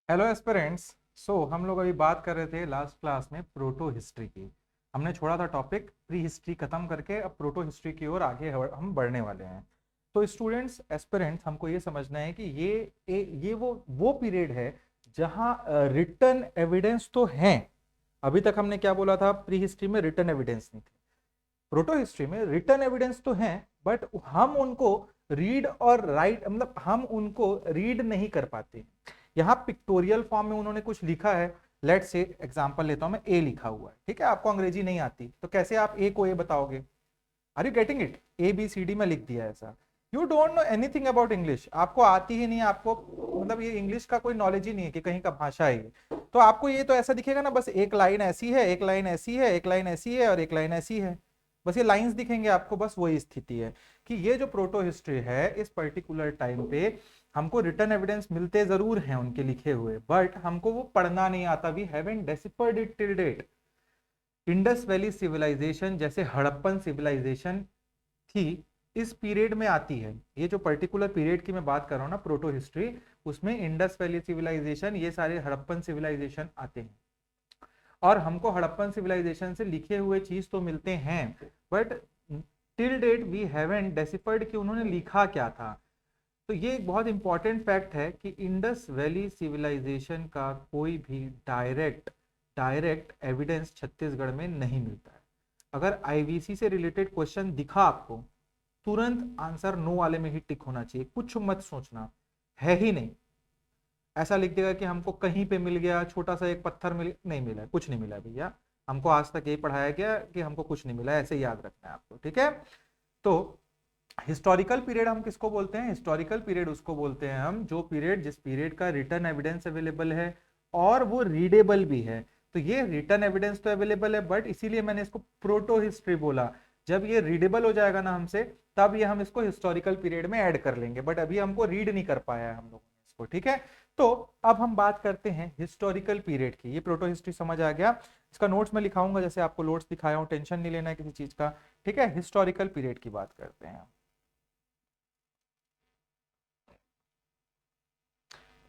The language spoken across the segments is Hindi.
Hello aspirants. हम लोग अभी बात कर रहे थे लास्ट क्लास में प्रोटो हिस्ट्री की। हमने छोड़ा था टॉपिक प्री हिस्ट्री खत्म करके, अब प्रोटो हिस्ट्री की ओर आगे हम बढ़ने वाले हैं। तो स्टूडेंट्स एस्पिरेंट्स, हमको ये समझना है कि ये वो पीरियड है जहाँ रिटन एविडेंस तो हैं। अभी तक हमने क्या बोला था, प्री हिस्ट्री में रिटन एविडेंस नहीं थे। प्रोटो हिस्ट्री में रिटन एविडेंस तो हैं, बट हम उनको रीड और राइट मतलब हम उनको रीड नहीं कर पाते। यहाँ पिक्टोरियल फॉर्म में उन्होंने कुछ लिखा है। लेट से एग्जांपल लेता हूं मैं, ए लिखा हुआ है, ठीक है। आपको अंग्रेजी नहीं आती तो कैसे आप ए को ए बताओगे? Are you getting it? A B C D में लिख दिया है ऐसा। You don't know anything about English, आपको आती ही नहीं, आपको मतलब ये इंग्लिश का कोई नॉलेज ही नहीं है कि कहीं का भाषा है ये। तो आपको ये तो ऐसा दिखेगा ना, बस एक लाइन ऐसी है, एक लाइन ऐसी है, एक लाइन ऐसी है और एक लाइन ऐसी है। बस ये लाइंस दिखेंगे आपको, बस वही स्थिति है कि ये जो प्रोटो हिस्ट्री है इस पर्टिकुलर टाइम पे हमको रिटर्न एविडेंस मिलते जरूर हैं उनके लिखे हुए, बट हमको वो पढ़ना नहीं आता। We haven't deciphered it till date. Indus valley civilization जैसे हड़प्पन सिविलाइजेशन थी, इस पीरियड में आती है। ये जो पर्टिकुलर पीरियड की मैं बात कर रहा हूँ ना, प्रोटो हिस्ट्री, उसमें इंडस वैली सिविलाइजेशन, ये सारे हड़प्पन सिविलाइजेशन आते हैं। और हमको हड़प्पन सिविलाइजेशन से लिखे हुए चीज तो मिलते हैं, but till date we haven't deciphered कि उन्होंने लिखा क्या था। तो ये एक बहुत इंपॉर्टेंट फैक्ट है कि इंडस वैली सिविलाइजेशन का कोई भी डायरेक्ट डायरेक्ट एविडेंस छत्तीसगढ़ में नहीं मिलता है। अगर आईवीसी से रिलेटेड क्वेश्चन दिखा आपको, तुरंत आंसर नो वाले में ही टिक होना चाहिए, कुछ मत सोचना, है ही नहीं। ऐसा लिख देगा कि हमको कहीं पे मिल गया, छोटा सा एक पत्थर मिल, नहीं मिला, कुछ नहीं मिला भैया। हमको आज तक यही पढ़ाया गया कि हमको कुछ नहीं मिला, ऐसे याद रखना है आपको, ठीक है। तो हिस्टोरिकल पीरियड हम किसको बोलते हैं? हिस्टोरिकल पीरियड उसको बोलते हैं हम जो पीरियड, जिस पीरियड का रिटर्न एविडेंस अवेलेबल है और वो रीडेबल भी है। तो ये रिटर्न एविडेंस तो अवेलेबल है, बट इसीलिए मैंने इसको प्रोटो हिस्ट्री बोला। जब ये रीडेबल हो जाएगा ना हमसे, तब ये हम इसको हिस्टोरिकल पीरियड में ऐड कर लेंगे, बट अभी हमको रीड नहीं कर पाया है हम लोगों ने इसको, ठीक है। तो अब हम बात करते हैं हिस्टोरिकल पीरियड की। ये प्रोटो हिस्ट्री समझ आ गया, इसका नोट्स में लिखाऊंगा, जैसे आपको नोट्स दिखाया हूं, टेंशन नहीं लेना है किसी चीज का, ठीक है। हिस्टोरिकल पीरियड की बात करते हैं।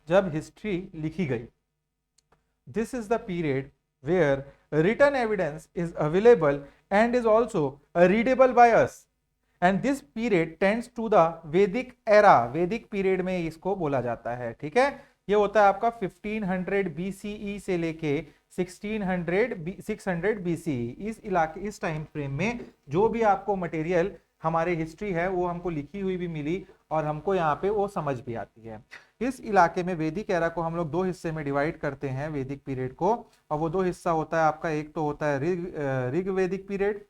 जब हिस्ट्री लिखी गई, this is the period where written evidence is available and is also readable by us, and this period tends to the Vedic era. Vedic period में इसको बोला जाता है, ठीक है। ये होता है आपका 1500 बीसीई से लेके 600 बीसीई। इस इलाके, इस टाइम फ्रेम में जो भी आपको मटेरियल हमारे हिस्ट्री है वो हमको लिखी हुई भी मिली और हमको यहाँ पे वो समझ भी आती है। इस इलाके में वैदिक एरा को हम लोग दो हिस्से में डिवाइड करते हैं, वैदिक पीरियड को। और वो दो हिस्सा होता है आपका, एक तो होता है ऋग वैदिक पीरियड,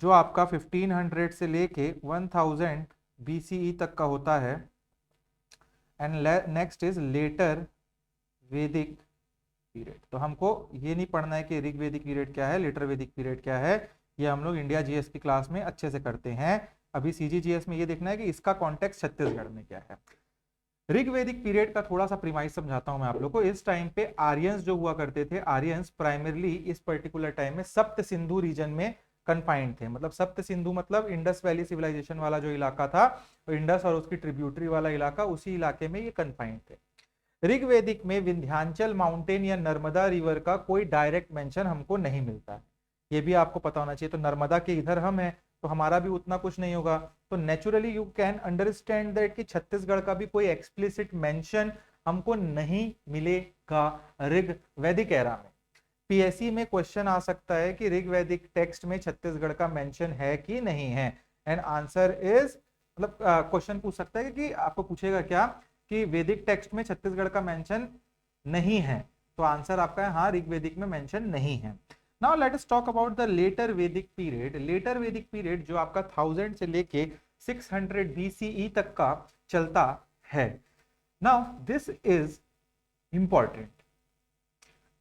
जो आपका 1500 से लेके 1000 बीसीई तक का होता है। And next is letter Vedic period. तो हमको ये नहीं पढ़ना है कि ऋग वैदिक पीरियड क्या है, लेटर वैदिक पीरियड क्या है, ये हम लोग इंडिया जीएस की क्लास में अच्छे से करते हैं। अभी सीजीजीएस में ये देखना है कि इसका कॉन्टेक्स्ट छत्तीसगढ़ में क्या है। ऋग वैदिक पीरियड का थोड़ा सा प्रीमाइस समझाता हूं मैं आप लोग को। इस टाइम पे आर्यंस जो हुआ करते थे, आर्यंस प्राइमरली इस पर्टिकुलर टाइम में सप्त सिंधु रीजन में कन्फाइंड थे। मतलब सप्त सिंधु मतलब इंडस वैली सिविलाइजेशन वाला जो इलाका था, इंडस और उसकी ट्रिब्यूटरी वाला इलाका, उसी इलाके में ये कन्फाइंड थे। ऋग्वेदिक में विंध्याचल माउंटेन या नर्मदा रिवर का कोई डायरेक्ट मेंशन हमको नहीं मिलता है, ये भी आपको पता होना चाहिए। तो नर्मदा के इधर हम हैं तो हमारा भी उतना कुछ नहीं होगा। तो naturally you can understand that कि छत्तीसगढ़ का भी कोई एक्सप्लिसिट मेंशन हमको नहीं मिलेगा ऋग वैदिक एरा में। पीएससी में क्वेश्चन आ सकता है कि ऋग वैदिक टेक्स्ट में छत्तीसगढ़ का मेंशन है कि नहीं है, एंड आंसर इज, मतलब क्वेश्चन पूछ सकता है कि आपको पूछेगा क्या कि वैदिक टेक्स्ट में छत्तीसगढ़ का मेंशन नहीं है, तो आंसर आपका है हाँ, ऋग्वेदिक में मेंशन नहीं है। Now let us talk about the later Vedic period. Later Vedic period जो आपका 1000 से लेके 600 बीसीई तक का चलता है। Now this is important.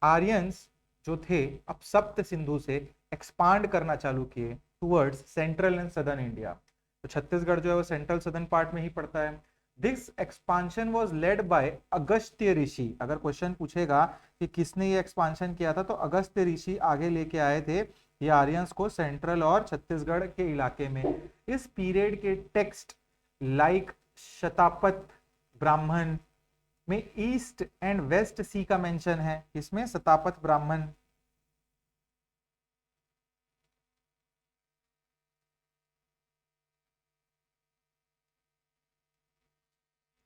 Aryans जो थे अब सप्त सिंधु से एक्सपांड करना चालू किए towards central and southern India. तो छत्तीसगढ़ जो है वो सेंट्रल सदर्न पार्ट में ही पड़ता है। This expansion was led by Agastya Rishi. अगर क्वेश्चन पूछेगा कि किसने ये एक्सपांशन किया था, तो अगस्त्य ऋषि आगे लेके आए थे ये आर्यंस को सेंट्रल और छत्तीसगढ़ के इलाके में। इस पीरियड के टेक्स्ट लाइक शतापथ ब्राह्मण में ईस्ट एंड वेस्ट सी का मेंशन है, इसमें शतापथ ब्राह्मण।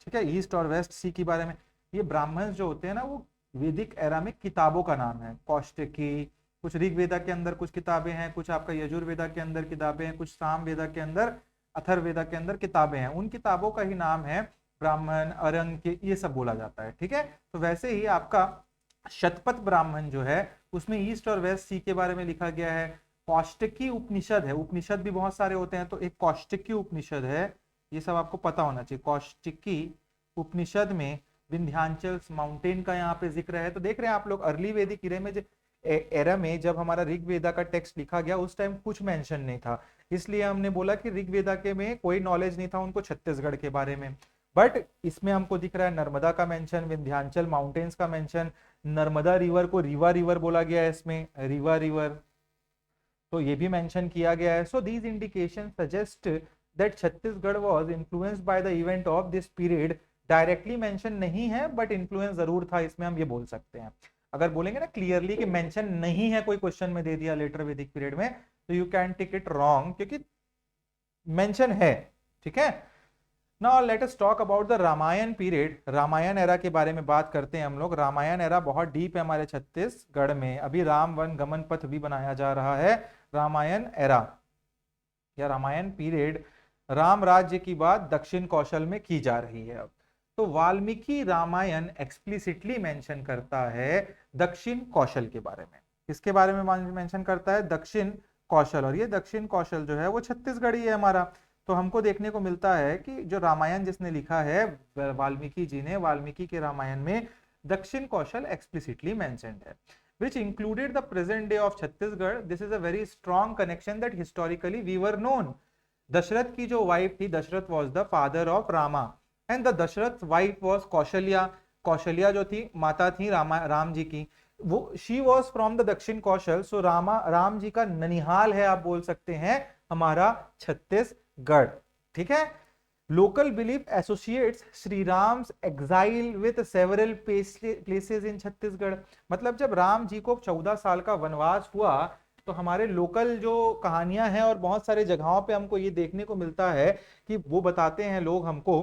ठीक है, ईस्ट और वेस्ट सी के बारे में। ये ब्राह्मण जो होते हैं ना, वो वैदिक एरा में किताबों का नाम है। कौशिकी, कुछ ऋग्वेदा के अंदर कुछ किताबें हैं, कुछ आपका यजुर्वेदा के अंदर किताबें हैं, कुछ सामवेदा के अंदर, अथर्ववेदा के अंदर किताबें हैं। उन किताबों का ही नाम है ब्राह्मण, अरंग के, ये सब बोला जाता है। ठीक है, तो वैसे ही आपका शतपथ ब्राह्मण जो है उसमें ईस्ट और वेस्ट सी के बारे में लिखा गया है। कौशिकी उपनिषद है, उपनिषद भी बहुत सारे होते हैं, तो एक कौशिकी उपनिषद है, ये सब आपको पता होना चाहिए। कौशिकी उपनिषद में विंध्याचल माउंटेन का यहाँ पे जिक्र है। तो देख रहे हैं आप लोग, अर्ली वैदिक एरा में जब हमारा ऋग्वेदा का टेक्स्ट लिखा गया उस टाइम कुछ मेंशन नहीं था, इसलिए हमने बोला कि ऋग्वेदा के में कोई नॉलेज नहीं था उनको छत्तीसगढ़ के बारे में। बट इसमें हमको दिख रहा है नर्मदा का मेंशन, विंध्याचल माउंटेन्स का मेंशन, नर्मदा रिवर को रिवा रिवर बोला गया है इसमें, रिवा रिवर, तो ये भी मेंशन किया गया है। So these indication suggest that Chhattisgarh was influenced by the event of this period. Directly mention नहीं है बट इन्फ्लुएंस जरूर था, इसमें हम ये बोल सकते हैं। अगर बोलेंगे ना क्लियरली कि मेंशन नहीं है, कोई क्वेश्चन में दे दिया लेटर वैदिक पीरियड में, तो you can take it wrong, क्योंकि मेंशन है। ठीक है, now let us talk about the Ramayana period. Ramayana era के बारे में बात करते हैं हम लोग। रामायण एरा बहुत डीप है हमारे छत्तीसगढ़ में। अभी राम वन गमन पथ भी बनाया जा रहा है। रामायण एरा या रामायण पीरियड राम राज्य की बात दक्षिण कौशल में की जा रही है अब। तो वाल्मीकि रामायण एक्सप्लिसिटली मेंशन करता है दक्षिण कौशल के बारे में। किसके बारे में मेंशन करता है? दक्षिण कौशल। और ये दक्षिण कौशल जो है वो छत्तीसगढ़ ही है हमारा। तो हमको देखने को मिलता है कि जो रामायण जिसने लिखा है वाल्मीकि जी ने, वाल्मीकि के रामायण में दक्षिण कौशल एक्सप्लिसिटली मेंशन्ड है, which included the present day of Chhattisgarh. This is a very strong connection that historically we were known. Dasharatha की जो वाइफ थी, Dasharath was the father of Rama and the Dasharath wife was Kaushalya. Kaushalya जो थी माता थी राम जी की, वो she was from the दक्षिण कौशल। सो राम जी का ननिहाल है, आप बोल सकते हैं हमारा छत्तीसगढ़। ठीक है, local belief associates Shri Ram's exile with several places in Chhattisgarh. मतलब जब राम जी को 14 साल का वनवास हुआ तो हमारे लोकल जो कहानियां हैं और बहुत सारे जगहों पे हमको ये देखने को मिलता है कि वो बताते हैं लोग हमको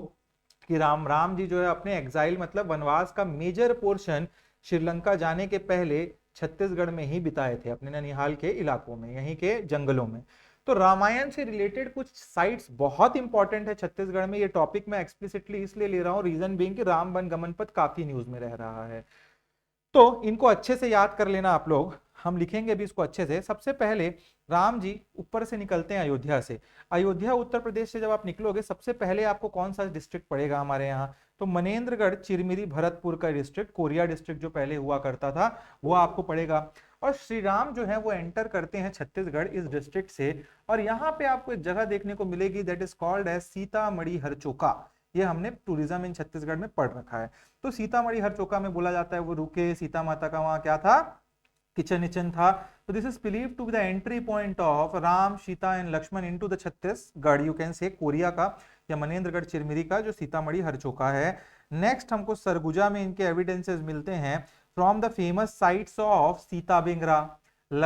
कि राम जी जो है अपने एग्जाइल मतलब वनवास का मेजर पोर्शन श्रीलंका जाने के पहले छत्तीसगढ़ में ही बिताए थे, अपने ननिहाल के इलाकों में, यहीं के जंगलों में। तो रामायण से रिलेटेड कुछ साइट्स बहुत इंपॉर्टेंट है छत्तीसगढ़ में। ये टॉपिक मैं एक्सप्लिसिटली इसलिए ले रहा हूं, रीजन बीइंग कि राम वन गमन पथ काफी न्यूज में रह रहा है, तो इनको अच्छे से याद कर लेना आप लोग। हम लिखेंगे भी इसको अच्छे से। सबसे पहले राम जी ऊपर से निकलते हैं अयोध्या से। अयोध्या उत्तर प्रदेश से जब आप निकलोगे, सबसे पहले आपको कौन सा डिस्ट्रिक्ट पड़ेगा हमारे यहाँ? तो मनेन्द्रगढ़, चिरमिरी, भरतपुर का डिस्ट्रिक्ट, कोरिया डिस्ट्रिक्ट जो पहले हुआ करता था वो आपको पड़ेगा। और श्री राम जो है वो एंटर करते हैं छत्तीसगढ़ इस डिस्ट्रिक्ट से, और यहाँ पे आपको एक जगह देखने को मिलेगी that is called as Sitamarhi Harchoka. ये हमने टूरिज्म इन छत्तीसगढ़ में पढ़ रखा है। तो सीतामढ़ी हरचोका में बोला जाता है वो रुके, सीता माता का वहां क्या था? किचन था। तो this is believe to be the entry point of Ram, Sita and Lakshman into the Chhattisgarh, you can say Koriya का या मनेन्द्रगढ़ चिरमिरी का जो सीतामढ़ी हरचोका है। नेक्स्ट हमको सरगुजा में इनके एविडेंसेस मिलते हैं from the famous sites of Sita Bengra.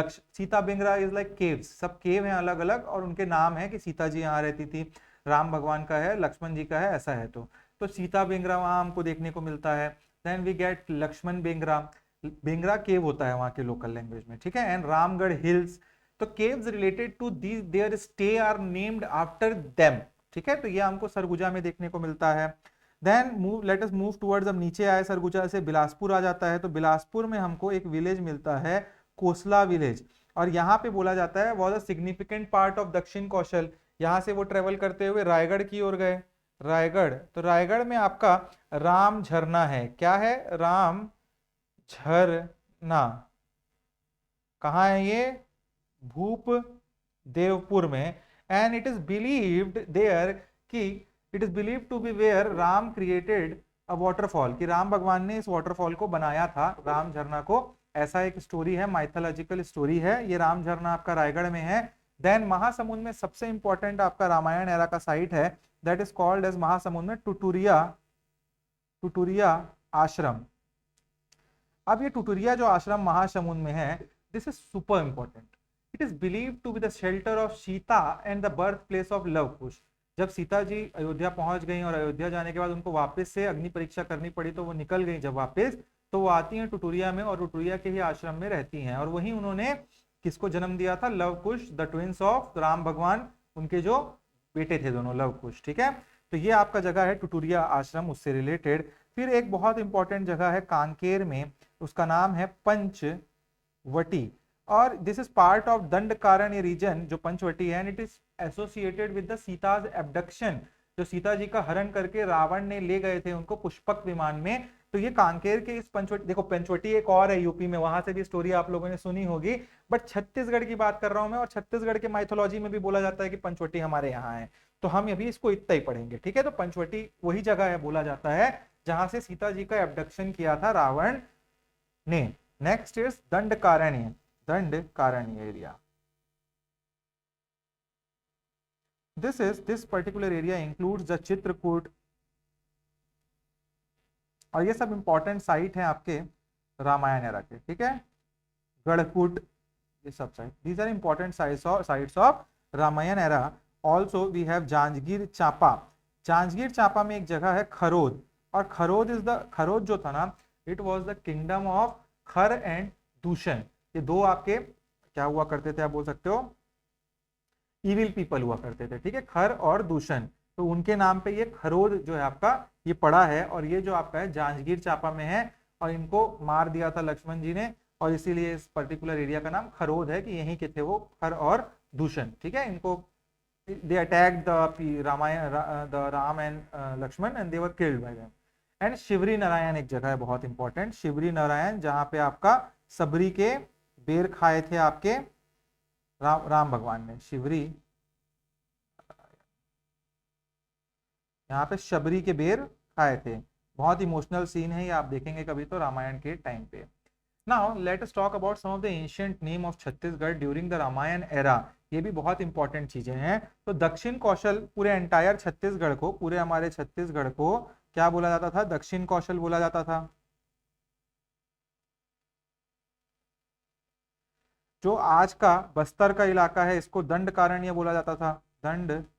Sita Bengra is like caves, सब केव हैं अलग अलग और उनके नाम है कि सीता जी यहाँ रहती थी, राम भगवान का है, लक्ष्मण जी का है, ऐसा है। तो सीता बेंगरा वहां हमको देखने को मिलता है। Then we get Lakshman Bengra, Bengra cave होता है वहां के लोकल लैंग्वेज में। ठीक है, एंड रामगढ़ हिल्स। तो caves related to these there stay are named after them. ठीक है, तो ये हमको सरगुजा में देखने को मिलता है। Then let us move towards, अब नीचे आए सरगुजा से बिलासपुर आ जाता है। तो बिलासपुर में हमको एक विलेज मिलता है कोसला विलेज, और यहाँ पे बोला जाता है was a significant part of दक्षिण कौशल। यहाँ से वो ट्रेवल करते हुए रायगढ़ की ओर गए। रायगढ़, तो रायगढ़ में आपका राम झरना है। क्या है? राम झरना। कहाँ है ये? भूप देवपुर में। And it is believed there कि it is believed to be where Ram created a waterfall, कि राम भगवान ने इस वाटरफॉल को बनाया था, राम झरना को। ऐसा एक स्टोरी है, माइथोलॉजिकल स्टोरी है। ये राम झरना आपका रायगढ़ में है, देन महासमुंद में सबसे इंपॉर्टेंट आपका रामायण एरा का साइट है, that is called as Mahasamund में टुटुरिया, टुटुरिया आश्रम। अब ये टुटुरिया जो आश्रम महासमुंद में है, this is super important. It is believe to be the shelter of Sita and the birth place of Luv Kush. जब सीता जी अयोध्या पहुंच गई और अयोध्या जाने के बाद उनको वापस से अग्नि परीक्षा करनी पड़ी, तो वो निकल गई जब वापस, तो वो आती हैं टुटुरिया में और टुटुरिया के ही आश्रम में रहती हैं। और वहीं उन्होंने किसको जन्म दिया था? Love Kush, the twins of Ram भगवान, उनके जो बेटे थे दोनों, लव कुश। ठीक है, तो ये आपका जगह है टुटुरिया आश्रम, उससे रिलेटेड। फिर एक बहुत इंपॉर्टेंट जगह है कांकेर में, उसका नाम है पंचवटी, और this is part of Dandakaranya region, जो पंचवटी है, and it is associated with the Sita's abduction. जो सीता जी का हरण करके रावण ने ले गए थे उनको पुष्पक विमान में, तो ये कांकेर के इस पंचवटी, देखो पंचवटी एक और है यूपी में, वहां से भी स्टोरी आप लोगों ने सुनी होगी, बट छत्तीसगढ़ की बात कर रहा हूं मैं, और छत्तीसगढ़ के माइथोलॉजी में भी बोला जाता है कि पंचवटी हमारे यहाँ है, तो हम अभी इसको इतना ही पढ़ेंगे। ठीक है, तो पंचवटी वही जगह है, बोला जाता है, जहां से सीता जी का एब्डक्शन किया था रावण ने। Next is Dandakaranya, Dandakaranya area. this particular area includes the Chitrakoot, और ये सब इंपॉर्टेंट साइट है आपके रामायण एरा के। ठीक है, गढ़कूट, ये सब site, these are important sites of Ramayana era. Also we have Janjgir Champa. Janjgir Champa में एक जगह है खरोद, और खरोद इज द, खरोद जो था ना, it was the kingdom of खर एंड दूषण। ये दो आपके क्या हुआ करते थे, आप बोल सकते हो इविल पीपल हुआ करते थे। ठीक है, खर और दूषण, तो उनके नाम पे ये खरोद जो है आपका ये पड़ा है, और ये जो आपका है जांजगीर चांपा में है, और इनको मार दिया था लक्ष्मण जी ने, और इसीलिए इस पर्टिकुलर एरिया का नाम खरोद है, कि यहीं के थे वो खर और दूषण। ठीक है, इनको they attacked the Ramayan, the Ram and Lakshman, and they were killed by them. एंड शिवरी नारायण एक जगह है बहुत इंपॉर्टेंट, शिवरी नारायण, जहां पे आपका सबरी के बेर खाए थे आपके राम भगवान ने। शिवरी, यहाँ पे शबरी के बेर खाए थे, बहुत इमोशनल सीन है ये, आप देखेंगे कभी तो रामायण के टाइम पे। Now let us talk about some of the ancient name of Chhattisgarh during the Ramayana era. ये भी बहुत इंपॉर्टेंट चीजें हैं। तो दक्षिण कौशल, पूरे एंटायर छत्तीसगढ़ को, पूरे हमारे छत्तीसगढ़ को क्या बोला जाता था? दक्षिण कौशल बोला जाता था। जो आज का बस्तर का इलाका है, इसको दंडकारण्य बोला जाता था, दंडकारण्य।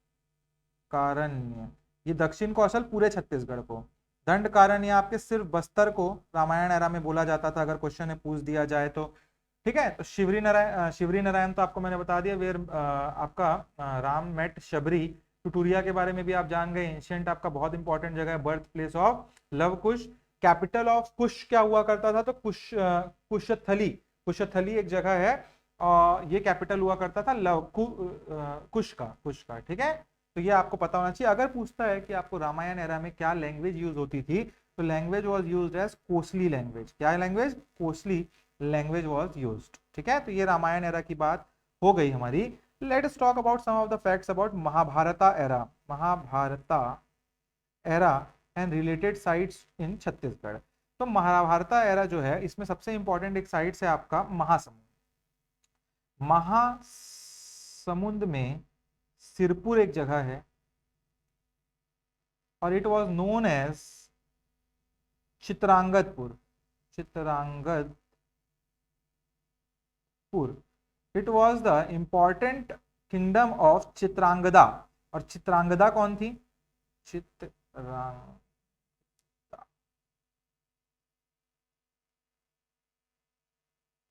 ये दक्षिण कौशल पूरे छत्तीसगढ़ को, दंडकारण्य आपके सिर्फ बस्तर को रामायण एरा में बोला जाता था, अगर क्वेश्चन में पूछ दिया जाए तो। ठीक है, तो शिवरी नारायण तो आपको मैंने बता दिया, वेर आपका राम मेट शबरी। टुटुरिया के बारे में भी आप जान गए, एंशिएंट आपका बहुत इंपॉर्टेंट जगह है, birth place of Luv Kush. Capital of Kush क्या हुआ करता था? तो कुशस्थली, कुशस्थली एक जगह है, और ये कैपिटल हुआ करता था कुश का। ठीक है, तो ये आपको पता होना चाहिए। अगर पूछता है कि आपको रामायण एरा में क्या लैंग्वेज यूज होती थी, तो language was used as Kosli language. क्या language? Kosli language was used. ठीक है, तो ये रामायण एरा की बात हो गई हमारी। Let us talk about some of the facts about Mahabharata era, Mahabharata era and related sites in Chhattisgarh. तो महाभारता एरा जो है, इसमें सबसे इंपॉर्टेंट एक साइट है आपका महासमुंद। महासमुंद में सिरपुर एक जगह है, और it was known as Chitrangadpur, Chitrangadpur. It was the important kingdom of Chitrangada. और चित्रांगदा कौन थी? चित्रांगदा,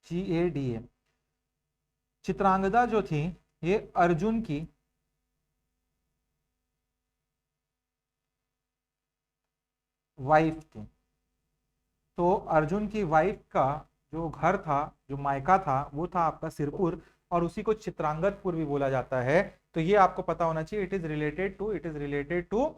GADA। चित्रांगदा जो थी, ये अर्जुन की वाइफ थी। तो अर्जुन की वाइफ का जो घर था, जो मायका था, वो था आपका सिरपुर, और उसी को चित्रांगदपुर भी बोला जाता है। तो ये आपको पता होना चाहिए, it is related to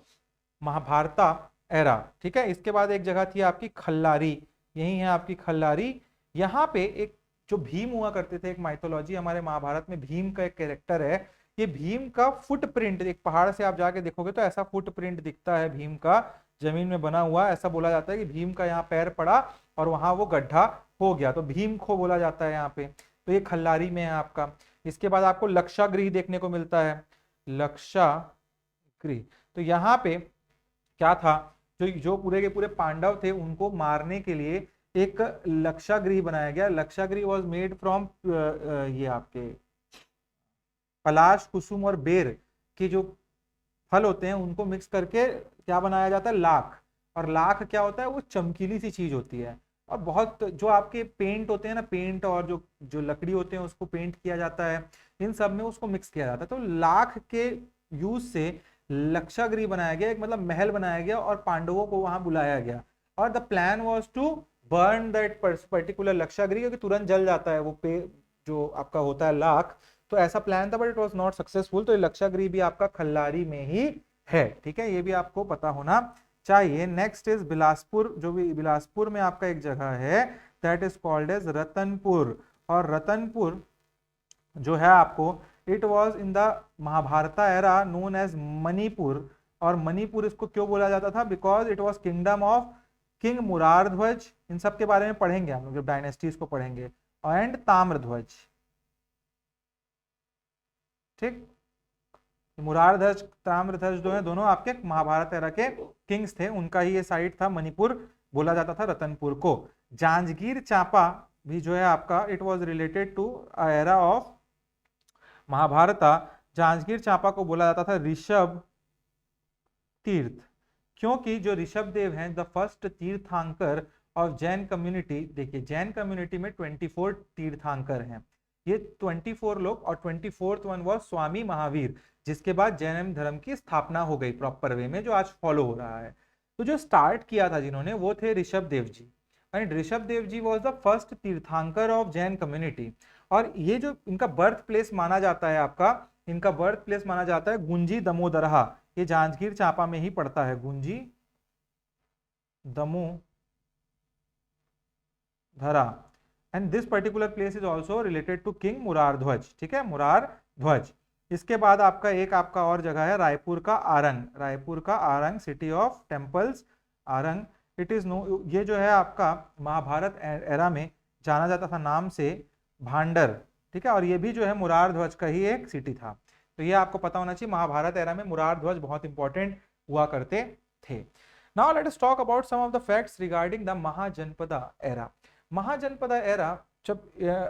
Mahabharata era. ठीक है, इसके बाद एक जगह थी आपकी खल्लारी, यही है आपकी खल्लारी। यहाँ पे एक जो भीम हुआ करते थे, एक माइथोलॉजी हमारे महाभारत में भीम का एक कैरेक्टर है। ये भीम का फुटप्रिंट, एक पहाड़ से आप जाके देखोगे तो ऐसा फुटप्रिंट दिखता है भीम का, जमीन में बना हुआ। ऐसा बोला जाता है कि भीम का यहाँ पैर पड़ा और वहां वो गड्ढा हो गया, तो भीम खो बोला जाता है यहाँ पे। तो ये खल्लारी में है आपका। इसके बाद आपको लक्षागृह देखने को मिलता है, लक्षागृह। तो यहाँ पे क्या था, जो जो पूरे के पूरे पांडव थे उनको मारने के लिए एक लक्षागृह बनाया गया। लक्षागृह वॉज मेड फ्रॉम ये आपके पलाश, कुसुम और बेर के जो फल होते हैं उनको मिक्स करके क्या बनाया जाता है, लाख। और लाख क्या होता है, वो चमकीली सी चीज होती है। और बहुत जो आपके पेंट होते हैं ना, पेंट और जो जो लकड़ी होते हैं उसको पेंट किया जाता है, इन सब में उसको मिक्स किया जाता है। तो लाख के यूज से लक्षागृह बनाया गया, एक मतलब महल बनाया गया और पांडवों को वहां बुलाया गया। और the plan was to burn that particular Lakshagriha, क्योंकि तुरंत जल जाता है वो पे जो आपका होता है लाख। तो ऐसा प्लान था but it was not successful. तो ये लक्षागृह भी आपका खल्लारी में ही है, ठीक है, ये भी आपको पता होना चाहिए। नेक्स्ट इज बिलासपुर, जो भी बिलासपुर में आपका एक जगह है that is called as Ratanpur. और रतनपुर जो है आपको, it was in the Mahabharata era known as Manipur. और मणिपुर इसको क्यों बोला जाता था, because it was kingdom of king Murardhwaj. इन सब के बारे में पढ़ेंगे हम लोग जब डायनेस्टीज को पढ़ेंगे। एंड ताम्रध्वज, ठीक, मुरारध्वज ताम्रध्वज जो है दोनों आपके महाभारत एरा के किंग्स थे, उनका ही ये साइट था मणिपुर, बोला जाता था रतनपुर को। जांजगीर चांपा भी जो है आपका, it was related to era of Mahabharata. Janjgir Champa को बोला जाता था ऋषभ तीर्थ, क्योंकि जो ऋषभ देव हैं the first Tirthankar of Jain community. देखिए जैन कम्युनिटी में 24 तीर्थांकर हैं, ये 24 लोग, और 24th वन वॉज स्वामी महावीर, जिसके बाद जैन धर्म की स्थापना हो गई प्रॉपर वे में, जो आज फॉलो हो रहा है। तो जो स्टार्ट किया था जिन्होंने, वो थे Rishabh Dev ji. And Rishabh Dev ji was the first Tirthankar of Jain community. और ये जो इनका बर्थ प्लेस माना जाता है आपका, इनका बर्थ प्लेस माना जाता है गुंजी दमोदरहा। ये जांजगीर चांपा में ही पड़ता है, Gunji Damodara. And this particular place is also related to king Murardhwaj, ठीक है, मुरारध्वज। इसके बाद आपका एक आपका और जगह है रायपुर का आरंग। रायपुर का Arang, city of temples, Arang. It is no, ये जो है आपका महाभारत एरा में जाना जाता था नाम से भांडर, ठीक है, और ये भी जो है मुरारध्वज का ही एक सिटी था। तो ये आपको पता होना चाहिए, महाभारत एरा में मुरारध्वज बहुत इंपॉर्टेंट हुआ करते थे। Now let us talk about some of the facts regarding the Mahajanapada era. Mahajanapada era, जब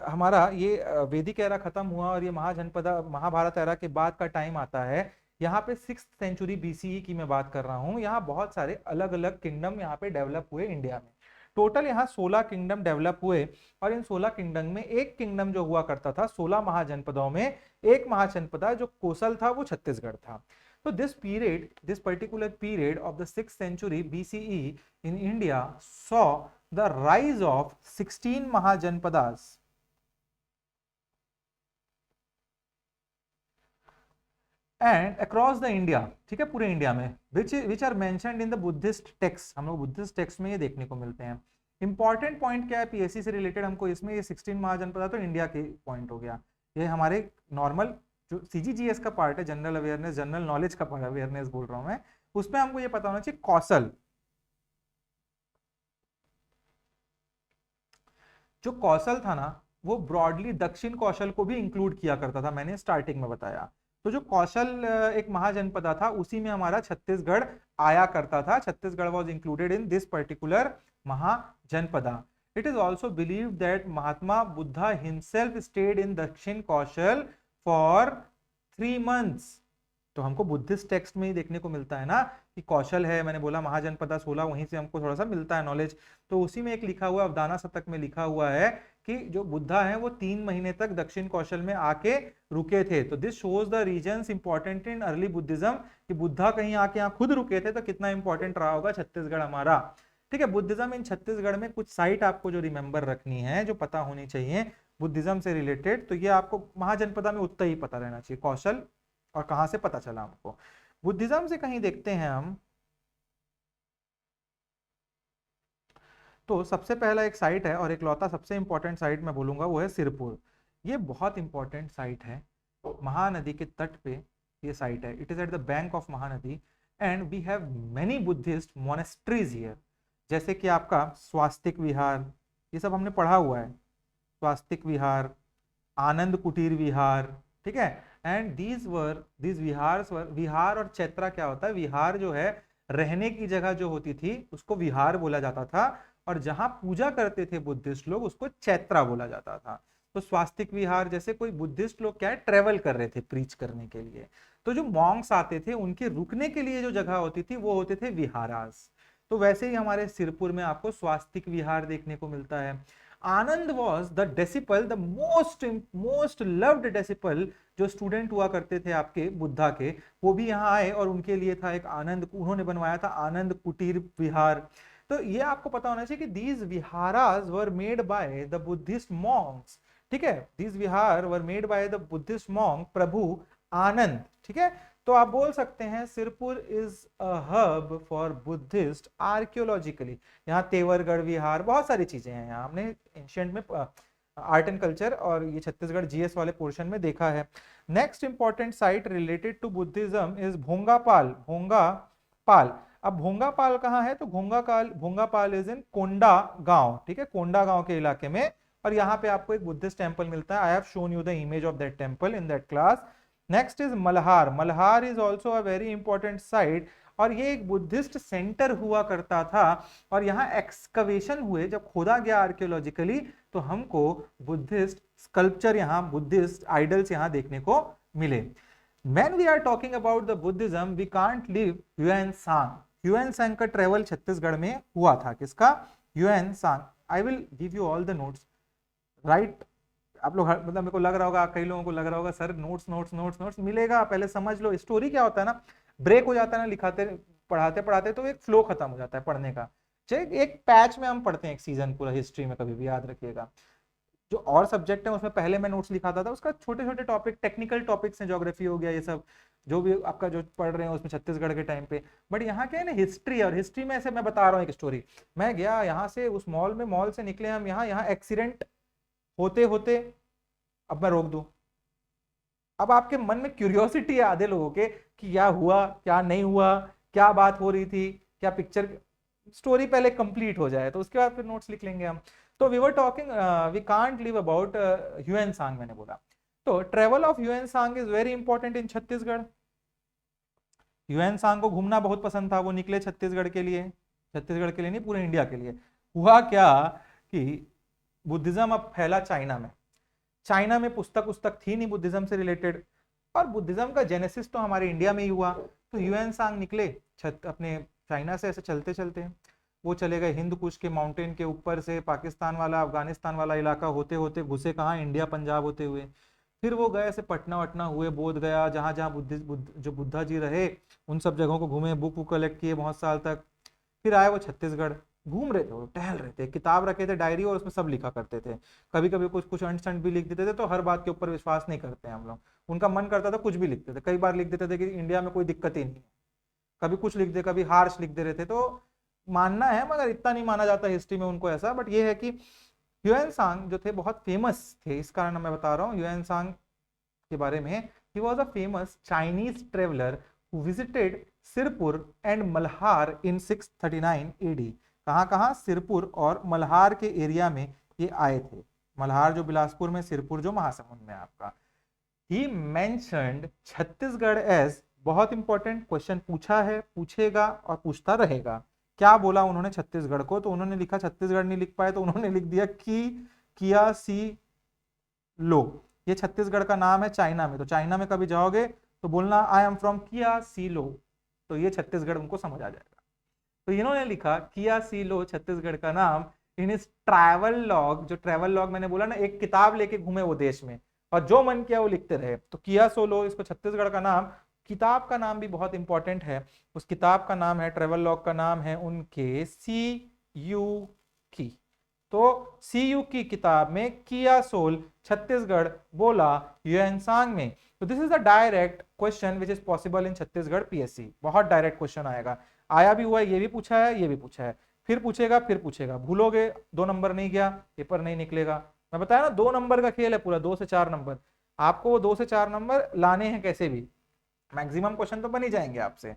हमारा ये वैदिक एरा खत्म हुआ और ये महाजनपदा महाभारत एरा के बाद का टाइम आता है, यहाँ पे 6th सेंचुरी बीसीई की मैं बात कर रहा हूँ। यहाँ बहुत सारे अलग अलग किंगडम यहाँ पे डेवलप हुए इंडिया में। टोटल यहाँ 16 किंगडम डेवलप हुए, और इन 16 किंगडम में एक किंगडम जो हुआ करता था 16 महाजनपदों में, एक महाजनपदा जो कोसल था वो छत्तीसगढ़ था। तो this particular period of the 6th century BCE in India saw the rise of 16 Mahajanpadas and across the India, ठीक है, पूरे इंडिया में, which are mentioned in the Buddhist text। हम लोग बुद्धिस्ट टेक्स्ट में ये देखने को मिलते हैं। इंपॉर्टेंट पॉइंट क्या है पीएससी से रिलेटेड हमको इसमें, ये 16 महाजनपद तो इंडिया के पॉइंट हो गया। ये हमारे नॉर्मल जो सीजीजीएस का पार्ट है, जनरल अवेयरनेस, जनरल नॉलेज का पार्ट, अवेयरनेस बोल रहा हूं मैं, उसमें हमको ये पता होना चाहिए कौशल। जो कौशल था ना, वो ब्रॉडली दक्षिण कौशल को भी इंक्लूड किया करता था, मैंने स्टार्टिंग में बताया। तो जो कौशल एक महाजनपदा था, उसी में हमारा छत्तीसगढ़ आया करता था। Chhattisgarh was included in this particular Mahajanapada. It is also believe that Mahatma Buddha himself state in Dakshin Kaushal for 3 months। तो हमको बुद्धिस्ट टेक्स्ट में ही देखने को मिलता है ना कि कौशल है, मैंने बोला महाजनपदा 16, वहीं से हमको थोड़ा सा मिलता है नॉलेज। तो उसी में एक लिखा हुआ अवदाना शतक में लिखा हुआ है कि जो बुद्धा है वो 3 महीने तक दक्षिण कौशल में आके रुके थे। तो this shows the regions important in early Buddhism, कि बुद्धा कहीं आके यहाँ खुद रुके थे, तो कितना इंपॉर्टेंट रहा होगा छत्तीसगढ़ हमारा, ठीक है। बुद्धिज्म इन छत्तीसगढ़ में कुछ साइट आपको जो रिमेंबर रखनी है, जो पता होनी चाहिए बुद्धिज्म से रिलेटेड, तो ये आपको महाजनपदा में उतना ही पता रहना चाहिए कौशल, और कहां से पता चला हमको। बुद्धिज्म से कहीं देखते हैं हम, तो सबसे पहला एक साइट है और एक लौता सबसे इंपॉर्टेंट साइट मैं बोलूंगा वो है सिरपुर। ये बहुत इंपॉर्टेंट साइट है, महानदी के तट पे ये साइट है। It is at the bank of Mahanadi and we have many Buddhist monasteries here, जैसे कि आपका स्वास्तिक विहार, ये सब हमने पढ़ा हुआ है। स्वास्तिक विहार, आनंद कुटीर विहार, ठीक है। एंड दीज विहार्स वर, विहार और चैत्रा क्या होता है, विहार जो है रहने की जगह जो होती थी उसको विहार बोला जाता था, और जहां पूजा करते थे बुद्धिस्ट लोग उसको चैत्रा बोला जाता था। तो स्वास्तिक विहार, जैसे कोई बुद्धिस्ट लोग क्या है ट्रेवल कर रहे थे प्रीच करने के लिए, तो जो मॉन्क्स आते थे उनके रुकने के लिए जो जगह होती थी वो होते थे विहारास। तो वैसे ही हमारे सिरपुर में आपको स्वास्तिक विहार देखने को मिलता है। Anand was the disciple, the most loved disciple, जो स्टूडेंट हुआ करते थे आपके बुद्धा के, वो भी यहाँ आए और उनके लिए था एक आनंद, उन्होंने बनवाया था आनंद कुटीर विहार। तो ये आपको पता होना चाहिए कि these viharas were made by the Buddhist monks, ठीक है, these vihar were made by the Buddhist monk Prabhu Anand, ठीक है। तो आप बोल सकते हैं Sirpur is a hub for Buddhist archaeologically. यहाँ तेवरगढ़ विहार, बहुत सारी चीजें हैं यहाँ, हमने एंशिएंट में आर्ट एंड कल्चर और ये छत्तीसगढ़ जीएस वाले पोर्शन में देखा है। Next important site related to Buddhism is Bhongapal, Bhongapal. अब भोंगापाल कहाँ है, तो भोंगापाल इज इन कोंडा गांव, ठीक है, कोंडा गांव के इलाके में, और यहाँ पे आपको एक बुद्धिस्ट टेम्पल मिलता है। I have shown you the image of that temple in that class. Next is Malhar, Malhar is also a very important site, और ये एक बुद्धिस्ट सेंटर हुआ करता था, और यहाँ एक्सकवेशन हुए, जब खोदा गया आर्कियोलॉजिकली तो हमको बुद्धिस्ट स्कल्पचर यहाँ, बुद्धिस्ट आइडल्स यहाँ देखने को मिले। When we are talking about the Buddhism, we can't leave Yuan Sang. Yuan Sang का ट्रेवल छत्तीसगढ़ में हुआ था, किसका, Yuan Sang। I will give you all the notes, right? आप लोग मतलब मेरे को लग रहा होगा, कई लोगों को लग रहा होगा sir notes notes notes notes मिलेगा, पहले समझ लो। स्टोरी क्या होता है ना, ब्रेक हो जाता है ना लिखाते पढ़ाते पढ़ाते, तो एक फ्लो खत्म हो जाता है पढ़ने का। चाहे एक पैच में हम पढ़ते हैं एक सीजन पूरा हिस्ट्री में, कभी भी याद रखिएगा। जो और सब्जेक्ट है उसमें पहले मैं नोट्स लिखाता था, उसका छोटे छोटे टॉपिक, टेक्निकल टॉपिक्स हैं, ज्योग्राफी हो गया, ये सब जो भी आपका जो पढ़ रहे हैं उसमें छत्तीसगढ़ के टाइम पे। बट यहाँ क्या है ना, हिस्ट्री, और हिस्ट्री में ऐसे मैं बता रहा हूँ एक स्टोरी। मैं गया यहाँ से उस मॉल में, मॉल से निकले हम यहाँ, यहाँ एक्सीडेंट होते होते, अब मैं रोक दूं, अब आपके मन में क्यूरियोसिटी है आधे लोगों के कि क्या हुआ क्या नहीं हुआ, क्या बात हो रही थी, क्या पिक्चर, स्टोरी पहले कंप्लीट हो जाए तो उसके बाद फिर नोट्स लिख लेंगे हम। तो we were talking, we can't leave about Hiuen Tsang, मैंने बोला। तो travel of Hiuen Tsang is very important in Chhattisgarh. Hiuen Tsang को घूमना बहुत पसंद था, वो निकले छत्तीसगढ़ के लिए, छत्तीसगढ़ के लिए नहीं पूरे इंडिया के लिए। हुआ क्या कि बुद्धिज्म अब फैला चाइना में, चाइना में पुस्तक थी नहीं बुद्धिज्म से रिलेटेड, और बुद्धिज्म का जेनेसिस तो हमारे इंडिया में ही हुआ। तो ह्यूएन सांग निकले अपने चाइना से ऐसे चलते चलते, वो चले गए हिंद कुश के माउंटेन के ऊपर से, पाकिस्तान वाला अफगानिस्तान वाला इलाका होते होते घुसे कहाँ, इंडिया पंजाब होते हुए, फिर वो गए ऐसे पटना वटना हुए, बोध गया, जहाँ जहाँ जो बुद्धा जी रहे उन सब जगहों को घूमे, बुक वुक कलेक्ट किए बहुत साल तक। फिर आए वो छत्तीसगढ़, घूम रहे थे वो, टहल रहे थे, किताब रखे थे, डायरी, और उसमें सब लिखा करते थे। कभी कभी कुछ कुछ अंट संट भी लिख देते थे, तो हर बात के ऊपर विश्वास नहीं करते हम लोग, उनका मन करता था कुछ भी लिखते थे। कई बार लिख देते थे कि इंडिया में कोई दिक्कत ही नहीं है, कभी कुछ लिख दे, कभी हार्श लिख दे रहे थे। तो मानना है मगर इतना नहीं माना जाता हिस्ट्री में उनको ऐसा। बट ये है कि ह्यूएन सांग जो थे बहुत फेमस थे, इस कारण मैं बता रहा हूँ ह्यूएन सांग के बारे में। He was a famous Chinese traveller who visited Sirpur and Malhar in 639 AD. कहाँ कहाँ, सिरपुर और मल्हार के एरिया में ये आए थे। मल्हार जो बिलासपुर में, सिरपुर जो महासमुंद में आपका। ही मेंशन्ड छत्तीसगढ़ एज, बहुत इंपॉर्टेंट क्वेश्चन पूछा है, पूछेगा और पूछता रहेगा। क्या बोला उन्होंने छत्तीसगढ़ को, तो उन्होंने लिखा, छत्तीसगढ़ नहीं लिख पाए तो उन्होंने लिख दिया किया सी लो। ये छत्तीसगढ़ का नाम है चाइना में, तो चाइना में कभी जाओगे तो बोलना आई एम फ्रॉम किया सी लो, तो ये छत्तीसगढ़ उनको समझ आ जाएगा। तो इन्होंने लिखा किया सी लो, छत्तीसगढ़ का नाम, इन इस ट्रैवल लॉग। जो ट्रैवल लॉग मैंने बोला ना, एक किताब लेके घूमे वो देश में और जो मन किया वो लिखते रहे, तो किया सो लो इसको छत्तीसगढ़ का नाम। किताब का नाम भी बहुत इंपॉर्टेंट है, उस किताब का नाम है, ट्रेवल लॉग का नाम है उनके सी यू की। तो सी यू की किताब में किया सोल छत्तीसगढ़ बोला ह्यूएन सांग में। तो this is a direct question which is possible in Chhattisgarh PSC, बहुत डायरेक्ट क्वेश्चन आएगा, आया भी हुआ है, ये भी पूछा है, ये भी पूछा है, फिर पूछेगा, भूलोगे 2 नंबर नहीं गया, पेपर नहीं निकलेगा। मैं बताया ना 2 नंबर का खेल है पूरा, 2 से 4 नंबर, आपको वो 2 से 4 नंबर लाने हैं कैसे भी। मैक्सिमम क्वेश्चन तो बन ही जाएंगे आपसे,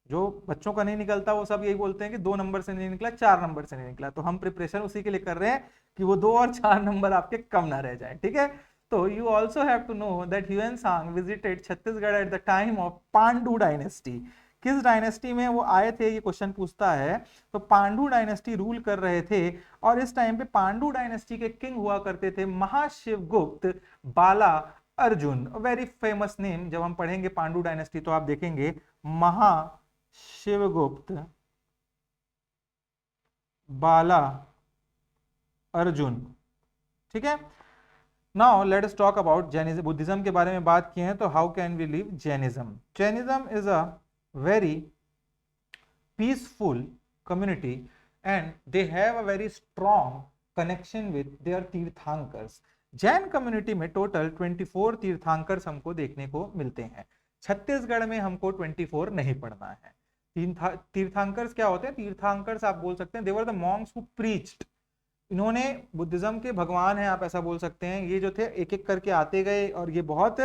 जो बच्चों का नहीं निकलता वो सब यही बोलते हैं कि 2 नंबर से नहीं निकला, 4 नंबर से नहीं निकला। तो हम प्रिपरेशन उसी के लिए कर रहे हैं कि वो 2 और 4 नंबर आपके कम ना रह जाए, ठीक है। तो you also have to know that Hiuen Tsang visited Chhattisgarh at the time of Pandu dynasty. किस डायनेस्टी में वो आए थे, ये क्वेश्चन पूछता है। तो पांडु डायनेस्टी रूल कर रहे थे, और इस टाइम पे पांडु डायनेस्टी के किंग हुआ करते थे Mahashivgupta Bala Arjun. Very famous name. जब हम पढ़ेंगे पांडु डायनेस्टी तो आप देखेंगे महाशिवगुप्त बाला अर्जुन। ठीक है। Now let us talk about Jainism. Buddhism के बारे में बात किए हैं, तो how can we leave Jainism. Jainism is a very peaceful community and they have a very strong connection with their Tirthankars. Jain community में टोटल 24 तीर्थांकर्स हमको देखने को मिलते हैं। छत्तीसगढ़ में हमको 24 नहीं पढ़ना है। तीर्थांकर्स क्या होते हैं? तीर्थांकर्स आप बोल सकते हैं they were the monks who preached. इन्होंने बुद्धिज्म के भगवान हैं, आप ऐसा बोल सकते हैं। ये जो थे एक एक करके आते गए, और ये बहुत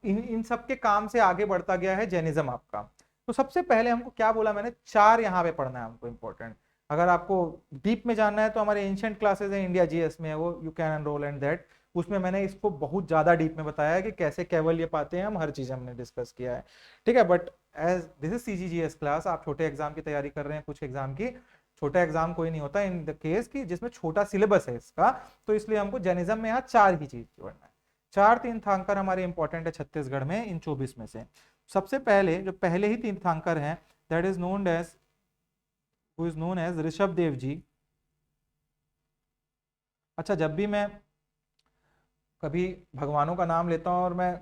इन सब के काम से आगे बढ़ता गया है जैनिज्म आपका। तो सबसे पहले हमको क्या बोला मैंने, 4 यहाँ पे पढ़ना है हमको इंपॉर्टेंट। अगर आपको डीप में जानना है तो हमारे एंशिएंट क्लासेस है इंडिया जीएस में, वो you can enrol and that. उसमें मैंने इसको बहुत ज्यादा डीप में बताया है कि कैसे कैवल्य पाते हैं हम, हर चीज हमने डिस्कस किया है। ठीक है, but as this is CGGS class, आप छोटे एग्जाम की तैयारी कर रहे हैं, कुछ एग्जाम की। छोटा एग्जाम कोई नहीं होता इन द केस की जिसमें छोटा सिलेबस है इसका, तो इसलिए हमको जैनिज्म में यहाँ 4 ही चीज जोड़ना है। 4 तीर्थांकर हमारे इंपॉर्टेंट है छत्तीसगढ़ में इन 24 में से। सबसे पहले जो पहले ही तीर्थांकर हैं, that is known as, who is known as Rishabh Dev ji. अच्छा, जब भी मैं कभी भगवानों का नाम लेता हूं और मैं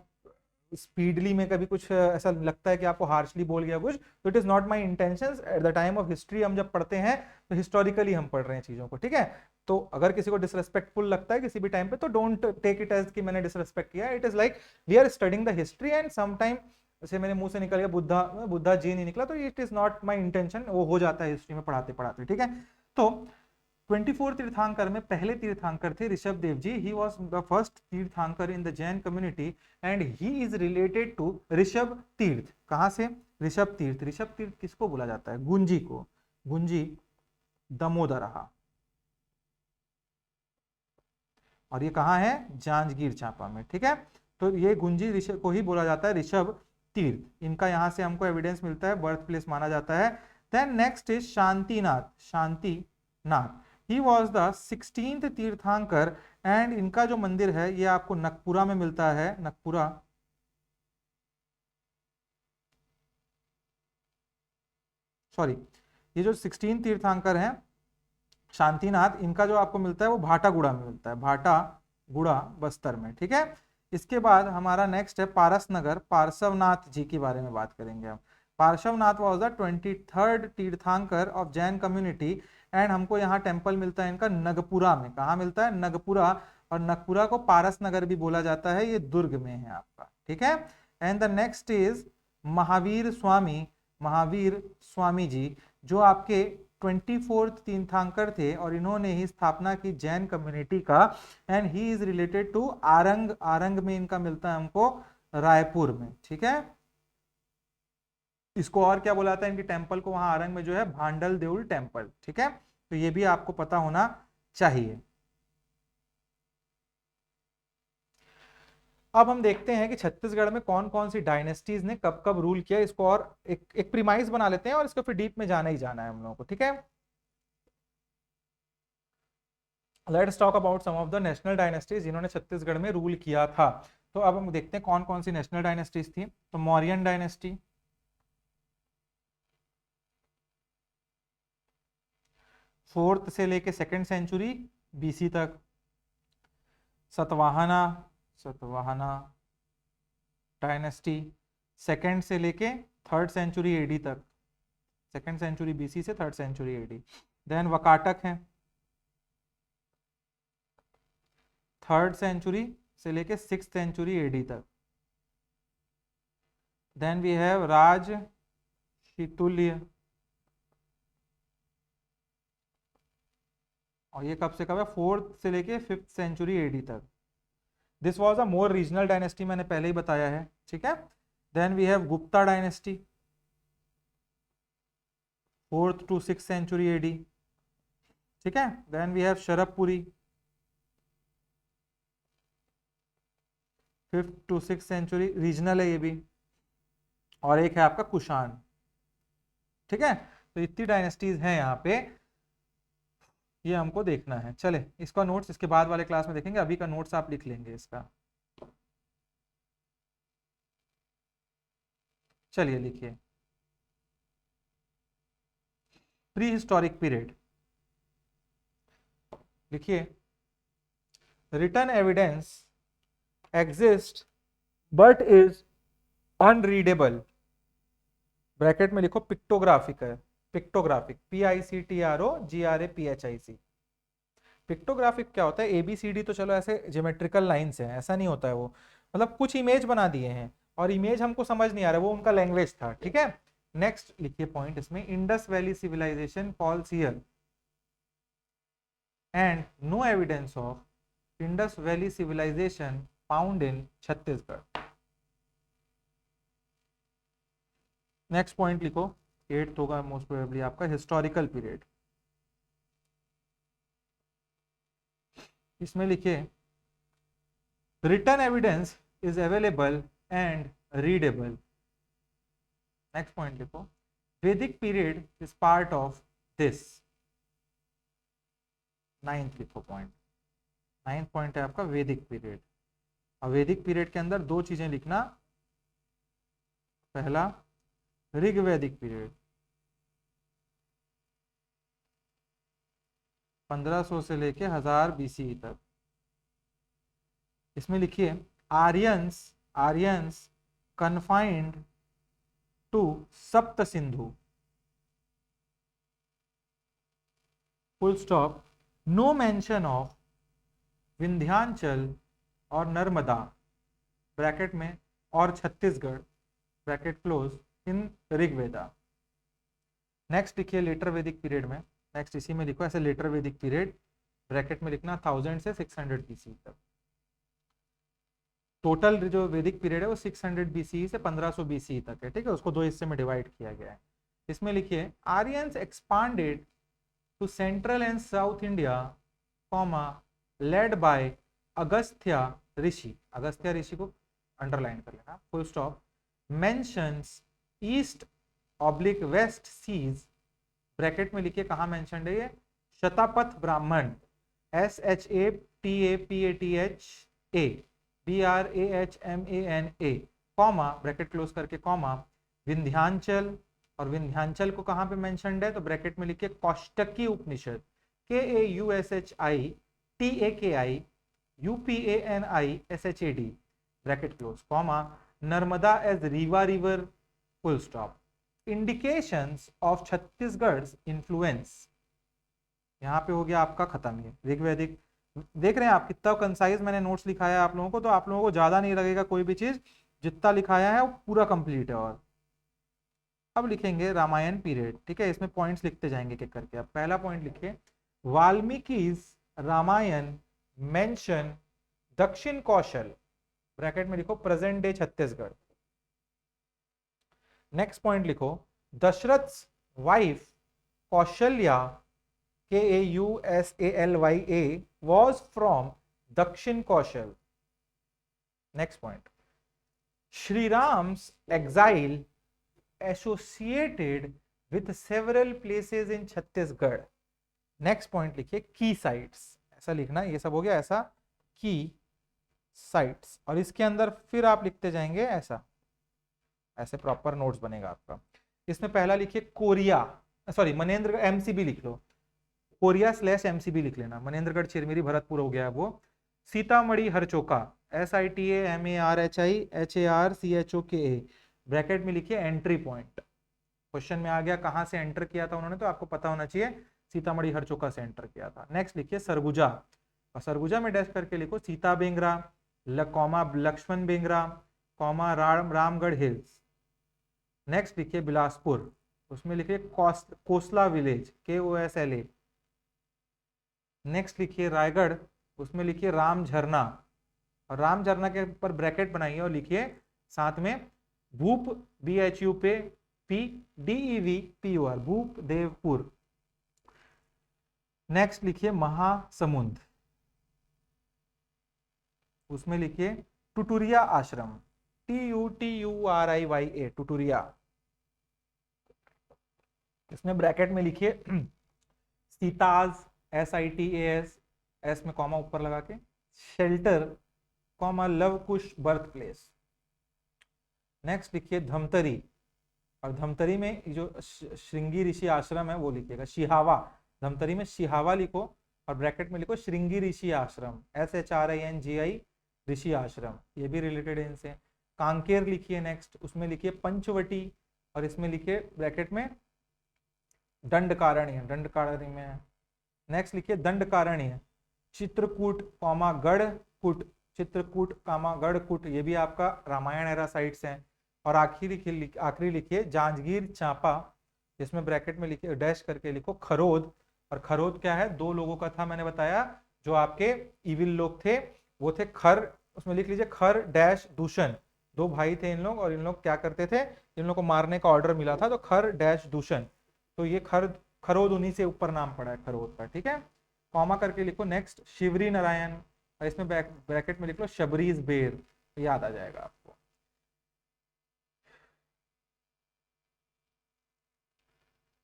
स्पीडली में कभी कुछ ऐसा लगता है कि आपको हार्शली बोल गया कुछ, तो it is not my intentions. Eight the time of history हम जब पढ़ते हैं तो हिस्टोरिकली हम पढ़ रहे हैं चीजों को, ठीक है। तो अगर किसी को डिसरेस्पेक्टफुल लगता है किसी भी टाइम पे, तो डोंट टेक इट एज कि मैंने डिसरेस्पेक्ट किया। It is like we are studying the history and some time जैसे मेरे मुंह से निकल गया बुद्धा, बुद्धा जी नहीं निकला, तो it is not my intention, वो हो जाता है हिस्ट्री में पढ़ाते पढ़ाते, ठीक है। तो 24 तीर्थांकर में पहले तीर्थांकर थे Rishabh Dev ji. He was the first Tirthankar in the Jain community and he is related to Rishabh Tirth. कहां से? ऋषभ तीर्थ। ऋषभ तीर्थ किसको बोला जाता है? गुंजी को। गुंजी दमोदरहा, और ये कहाँ है? जांजगीर चांपा में, ठीक है। तो ये गुंजी ऋषभ को ही बोला जाता है ऋषभ तीर्थ। इनका यहां से हमको एविडेंस मिलता है, बर्थ प्लेस माना जाता है। Then next is Shantinath. Shantinath, he was the 16th Tirthankar and इनका जो मंदिर है ये आपको नकपुरा में मिलता है। नकपुरा, सॉरी, ये जो 16 तीर्थांकर हैं शांतिनाथ, इनका जो आपको मिलता है वो भाटागुड़ा में मिलता है। भाटागुड़ा बस्तर में, ठीक है। इसके बाद हमारा नेक्स्ट है पारसनगर। पार्श्वनाथ जी के बारे में बात करेंगे हम। Parshvanath was the 23rd Tirthankar of Jain community and हमको यहाँ टेम्पल मिलता है इनका नगपुरा में। कहाँ मिलता है? नगपुरा। और नगपुरा को पारसनगर भी बोला जाता है, ये दुर्ग में है आपका, ठीक है। And the next is Mahavir Swami. Mahavir Swami ji जो आपके 24th तीर्थांकर थे और इन्होंने ही स्थापना की जैन कम्युनिटी का। And he is related to Arang. Arang में इनका मिलता है हमको रायपुर में, ठीक है। इसको और क्या बोला जाता है इनकी टेम्पल को वहां आरंग में जो है? भांडल देउल टेम्पल, ठीक है। तो ये भी आपको पता होना चाहिए। अब हम देखते हैं कि छत्तीसगढ़ में कौन कौन सी डायनेस्टीज ने कब कब रूल किया। इसको और एक प्रीमाइस बना लेते हैं और इसको फिर डीप में जाना ही जाना है हम लोगों को, ठीक है। Let's talk about some of the national dynasties जिन्होंने छत्तीसगढ़ में रूल किया था। तो अब हम देखते हैं कौन कौन सी नेशनल डायनेस्टीज थी। तो मौर्यन डायनेस्टी, 4th से लेके 2nd सेंचुरी बीसी तक। सतवाहना, सतवाहना डायनेस्टी 2nd से लेके 3rd सेंचुरी एडी तक। 2nd सेंचुरी बीसी से 3rd century AD. Then Vakataka है 3rd सेंचुरी से लेके 6th सेंचुरी एडी तक। देन वी हैव राज शितुल्य, और ये कब से कब है? 4th से लेके 5th सेंचुरी एडी तक। This was a more regional dynasty, मैंने पहले ही बताया है, ठीक है। Then we have Gupta dynasty 4th to 6th century AD, ठीक है। Then we have Sharabhpuri 5th to 6th century, regional है ये भी, और एक है आपका कुषाण। ठीक है, तो इतनी डायनेस्टीज हैं यहाँ पे, ये हमको देखना है। चले इसका नोट्स इसके बाद वाले क्लास में देखेंगे, अभी का नोट्स आप लिख लेंगे इसका। चलिए लिखिए, प्री हिस्टोरिक पीरियड लिखिए, written evidence exist but is unreadable, bracket में लिखो पिक्टोग्राफिक है, पिक्टोग्राफिक, PICTROGRAPHIC। पिक्टोग्राफिक क्या होता है, ABCD तो चलो ऐसे ज्योमेट्रिकल लाइंस हैं, ऐसा नहीं होता है वो, मतलब कुछ इमेज बना दिए हैं और इमेज हमको समझ नहीं आ रहा, वो उनका लैंग्वेज था। ठीक है, नेक्स्ट लिखिए पॉइंट इसमें, Indus valley civilisation falls here and no evidence of Indus valley civilisation found in Chhattisgarh. Next point लिखो, 8th होगा मोस्ट प्रोबेबली आपका, हिस्टोरिकल पीरियड। इसमें लिखिए, written evidence is available and readable. Next point लिखो, Vedic period is part of this. 9th लिखो पॉइंट, 9th पॉइंट है आपका वैदिक पीरियड। और वैदिक पीरियड के अंदर दो चीजें लिखना, पहला ऋग्वैदिक पीरियड 1500 से लेके 1000 BCE तक। इसमें लिखिए, Aryans confined to Sapta Sindhu, full stop, no mention of Vindhyachal और नर्मदा, ब्रैकेट में, और Chhattisgarh, bracket close, in Rigveda. Next लिखिए लेटर वैदिक पीरियड में, नेक्स्ट इसी में लिखो ऐसे, लेटर वैदिक पीरियड ब्रैकेट में लिखना 1000 से 600 BCE तक। टोटल जो वैदिक पीरियड है वो 600 BCE से 1500 BCE तक है। ठीक है, उसको दो हिस्से में डिवाइड किया गया है। इसमें लिखिए, Aryans expanded to central and south India, comma, led by Agastya Rishi, Agastya Rishi को अंडरलाइन कर लेना, full stop, mentions east oblique west seas, bracket में लिखिए कहाँ मेंशन्ड है ये, Shatapatha Brahmana, SHATAPATHA comma, bracket close करके, कॉमा, विंध्याचल, और विंध्याचल को कहाँ पे मेंशन्ड है, तो ब्रैकेट में लिखिए Kaushitaki Upanishad, KAUSHITAKIUPANISHAD, bracket close, comma, Narmada as Rewa river, full stop, indications of Chhattisgarh influence. यहाँ पे हो गया आपका खत्म ये ऋग्वैदिक। देख रहे हैं आप कितना कंसाइज मैंने नोट्स लिखाया है आप लोगों को, तो आप लोगों को ज्यादा नहीं लगेगा कोई भी चीज, जितना लिखाया है वो पूरा कंप्लीट है। और अब लिखेंगे रामायण पीरियड। ठीक है, इसमें पॉइंट्स लिखते जाएंगे एक करके। अब पहला पॉइंट लिखिए, वाल्मीकि's रामायण मेंशन दक्षिण कौशल, ब्रैकेट में लिखो present day Chhattisgarh. Next point लिखो, Dasharath's wife Kaushalya, KAUSALYA, was from Dakshin Kaushal. Next point, Shri Ram's exile associated with several places in Chhattisgarh. Next point लिखिए, की साइट्स, ऐसा लिखना, ये सब हो गया ऐसा, की साइट्स, और इसके अंदर फिर आप लिखते जाएंगे ऐसा, ऐसे प्रॉपर नोट्स बनेगा आपका। इसमें पहला लिखिए कोरिया, सॉरी मनेन्द्र, MCB लिख लो, कोरिया / MCB लिख लेना, मनेन्द्रगढ़ चिरमिरी भरतपुर हो गया वो। सीतामढ़ी हरचोका, SITAMARHIHARCHOKA, ब्रैकेट में लिखिए एंट्री पॉइंट। क्वेश्चन में आ गया कहां से एंटर किया था उन्होंने, तो आपको पता होना चाहिए सीतामढ़ी हरचोका से एंटर किया था। नेक्स्ट लिखिए सरगुजा, और सरगुजा में डैश करके लिखो Sita Bengra, comma Lakshman Bengra, comma Ramgarh hills. Next लिखिए बिलासपुर, उसमें लिखिए कोसला विलेज, KOSLA। नेक्स्ट लिखिए रायगढ़, उसमें लिखिए राम झरना, और राम झरना के ऊपर ब्रैकेट बनाइए और लिखिए साथ में भूप, BHU पे PDEVPUR, भूप देवपुर। नेक्स्ट लिखिए महासमुंद, उसमें लिखिए टुटुरिया आश्रम, TUTURIYA, टुटुरिया। इसमें ब्रैकेट में लिखिए सीताज, SITAS, एस में कॉमा ऊपर लगा के, शेल्टर, कॉमा लव कुश बर्थ प्लेस। नेक्स्ट लिखिए धमतरी, और धमतरी में जो श्रृंगी ऋषि आश्रम है वो लिखिएगा शिहावा, धमतरी में शिहावा लिखो और ब्रैकेट में लिखो श्रृंगी ऋषि आश्रम, SHRINGI ऋषि आश्रम, ये भी रिलेटेड है इनसे। कांकेर लिखिए नेक्स्ट, उसमें लिखिए पंचवटी और इसमें लिखिए ब्रैकेट में दंडकारण्य, दंडकारण्य में। नेक्स्ट लिखिए दंडकारण्य, चित्रकूट कॉमा गढ़कुट, चित्रकूट कॉमा गढ़कुट, ये भी आपका रामायण एरा साइट्स हैं। और आखिरी लिखिए जांजगीर चांपा, जिसमें ब्रैकेट में लिखिए डैश करके लिखो खरोद, और खरोद क्या है, दो लोगों का था, मैंने बताया जो आपके इविल लोग थे वो थे खर, उसमें लिख लीजिए खर डैश दूषण, दो भाई थे इन लोग और इन लोग क्या करते थे, इन लोग को मारने का ऑर्डर मिला था, तो खर डैश दूषण, तो ये खरोद उन्हीं से ऊपर नाम पड़ा है खरोद का, ठीक है। कॉमा करके लिखो नेक्स्ट शिवरी नारायण, और इसमें ब्रैकेट में लिख लो शबरीज बेर, तो याद आ जाएगा आपको।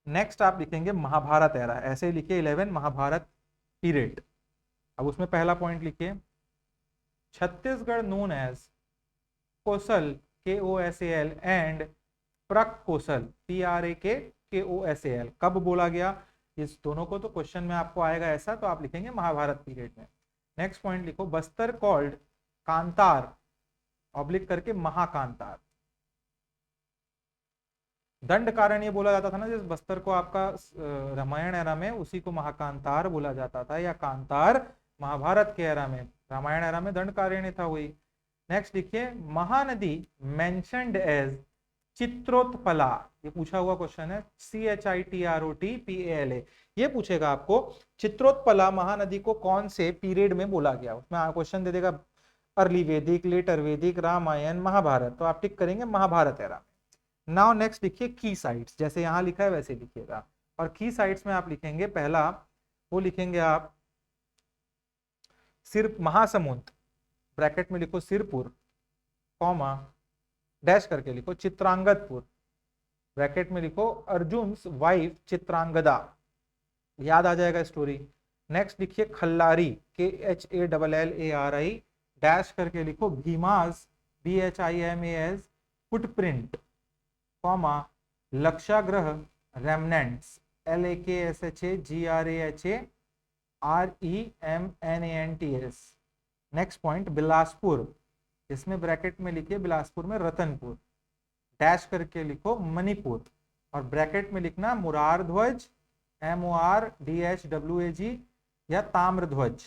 नेक्स्ट आप लिखेंगे महाभारत एरा, ऐसे ही लिखिए 11 महाभारत पीरियड। अब उसमें पहला पॉइंट लिखिए Chhattisgarh known as Kosal, KOSAL, and Prak Kosal, PRAKKOSAL, कब बोला गया इस दोनों को, तो क्वेश्चन में आपको आएगा ऐसा, तो आप लिखेंगे महाभारत पीरियड में। नेक्स्ट पॉइंट लिखो बस्तर कॉल्ड कांतार, ऑब्लिक करके महाकांतार। दंडकारण्य बोला जाता था ना जिस बस्तर को आपका रामायण एरा में, उसी को महाकांतार बोला जाता था, या कांतार महाभारत के एरा में, रामायण एरा में दंडकारण्य था वही। नेक्स्ट लिखिए महानदी मेंशन्ड एज चित्रोत्पला, ये पूछा हुआ क्वेश्चन है, CHITROTPALA, ये पूछेगा आपको चित्रोत्पला महानदी को कौन से पीरियड में बोला गया, उसमें क्वेश्चन दे देगा अर्ली वैदिक, लेटर वैदिक, रामायण, महाभारत, तो आप टिक करेंगे महाभारत एरा। नाउ नेक्स्ट लिखिए की साइट्स, जैसे यहां लिखा है वैसे लिखिएगा, और की साइट्स में आप लिखेंगे पहला वो लिखेंगे आप सिर महासमुंद, ब्रैकेट में लिखो सिरपुर, कॉमा डैश करके लिखो चित्रांगदपुर, ब्रैकेट में लिखो अर्जुन्स वाइफ चित्रांगदा, याद आ जाएगा स्टोरी। नेक्स्ट लिखिए खल्लारी, KHALLARI, डैश करके लिखो Bhima's, BHIMAS footprint, comma Lakshagraha remnants, LAKSHAGRAHAREMNANTS। Next point Bilaspur, इसमें ब्रैकेट में लिखिए बिलासपुर में रतनपुर, डैश करके लिखो मणिपुर, और ब्रैकेट में लिखना मुरारध्वज, MORDHWAG, या ताम्रध्वज,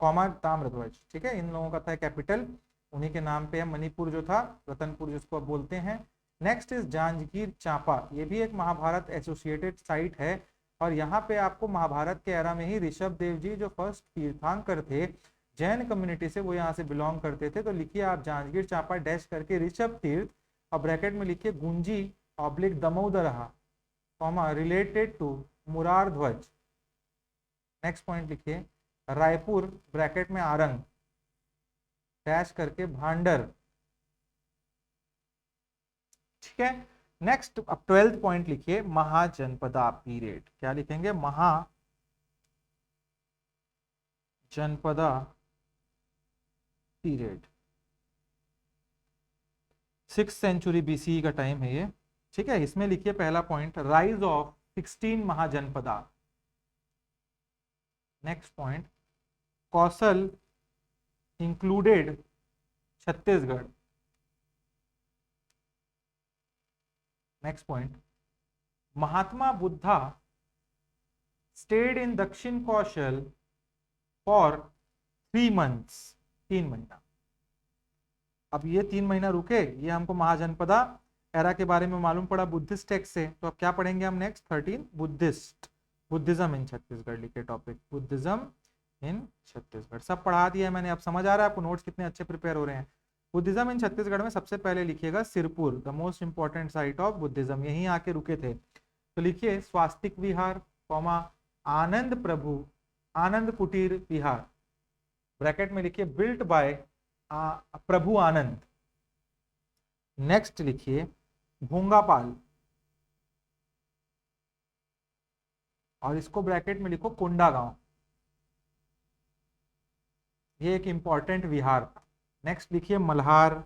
कॉमा ताम्रध्वज, ठीक है, इन लोगों का था कैपिटल, उन्हीं के नाम पे है मणिपुर जो था, रतनपुर जिसको आप बोलते हैं। नेक्स्ट इज जांजगीर चांपा, ये भी एक महाभारत एसोसिएटेड साइट है, और यहाँ पे आपको महाभारत के एरा में ही ऋषभ देव जी जो फर्स्ट तीर्थंकर थे जैन कम्युनिटी से, वो यहाँ से बिलोंग करते थे, तो लिखिए आप जांजगीर चांपा डैश करके ऋषभ तीर्थ, और ब्रैकेट में लिखिए Gunji oblique Damodarha, comma related to Murardhwaj. Next point लिखिए रायपुर, ब्रैकेट में आरंग, डैश करके भांडर, ठीक है। नेक्स्ट अब 12th पॉइंट लिखिए महाजनपदा पीरियड, क्या लिखेंगे Mahajanapada period, 6th century BCE का टाइम है ये, ठीक है। इसमें लिखिए पहला point rise of 16 Mahajanapada. Next point Kaushal included Chhattisgarh. Next point Mahatma Buddha stayed in Dakshin Kaushal for 3 months, 3 महीना। अब ये 3 महीना रुके, ये हमको महाजनपदा एरा के बारे में मालूम पड़ा बुद्धिस्ट टेक्स्ट से, तो अब क्या पढ़ेंगे हम नेक्स्ट 13 बुद्धिज्म इन छत्तीसगढ़, लिखे टॉपिक बुद्धिज्म इन छत्तीसगढ़, सब पढ़ा दिया है मैंने, अब समझ आ रहा है आपको, नोट्स कितने अच्छे प्रिपेयर हो रहे हैं। बुद्धिज्म इन छत्तीसगढ़ में सबसे पहले लिखिएगा Sirpur, the most important site of Buddhism, यहीं आके रुके थे, तो लिखिए स्वास्तिक विहार, कॉमा आनंद प्रभु आनंद कुटीर विहार, ब्रैकेट में लिखिए built by Prabhu Anand. Next लिखिए भोंगापाल, और इसको ब्रैकेट में लिखो कोंडागांव, ये एक इंपॉर्टेंट विहार था। नेक्स्ट लिखिए मल्हार,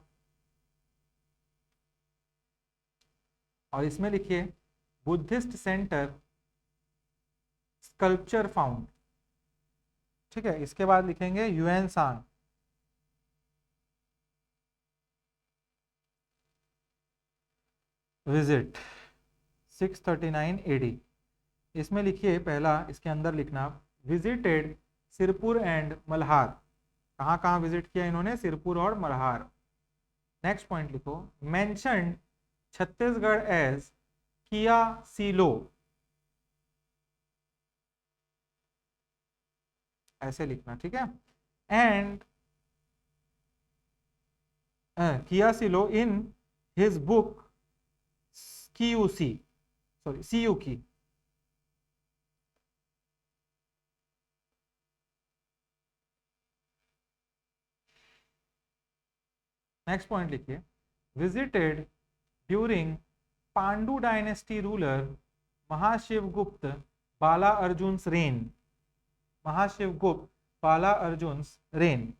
और इसमें लिखिए बुद्धिस्ट सेंटर स्कल्पचर फाउंड। ठीक है, इसके बाद लिखेंगे यूएन सांग, विजिट 639 एडी। इसमें लिखिए पहला, इसके अंदर लिखना विजिटेड सिरपुर एंड मल्हार। कहाँ कहाँ विजिट किया इन्होंने? सिरपुर और मल्हार। नेक्स्ट पॉइंट लिखो mentioned Chhattisgarh as Kiasilo, ऐसे लिखना, ठीक है। And Kiasilo in his book CUC, sorry Siyuki. Next point लिखिए visited during Pandu dynasty ruler Mahashivgupta Bala Arjun reign, Mahashivgupta Bala Arjun reign.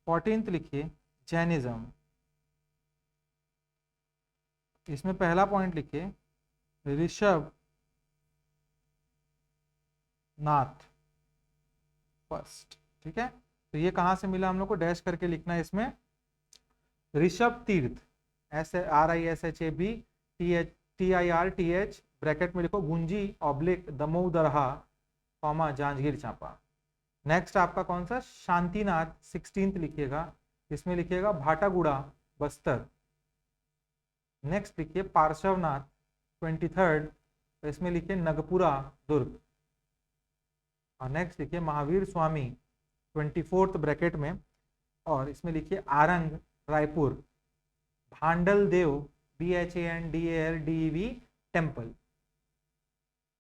14th लिखिए जैनिज्म। इसमें पहला पॉइंट लिखिए ऋषभ नाथ फर्स्ट, ठीक है। तो ये कहां से मिला हम लोग को? डैश करके लिखना है इसमें ऋषभ तीर्थ, RISHAB TIRTH, ब्रैकेट में लिखो Gunji oblique Damodarha comma Janjgir Champa. Next आपका कौन सा? शांतिनाथ 16th लिखिएगा, इसमें लिखिएगा भाटागुड़ा बस्तर। नेक्स्ट लिखिए पार्श्वनाथ 23rd, तो इसमें लिखिए नगपुरा दुर्ग। और नेक्स्ट लिखिए महावीर स्वामी 24th ब्रैकेट में, और इसमें लिखिए आरंग रायपुर भांडल देव BHANDALDEV टेम्पल।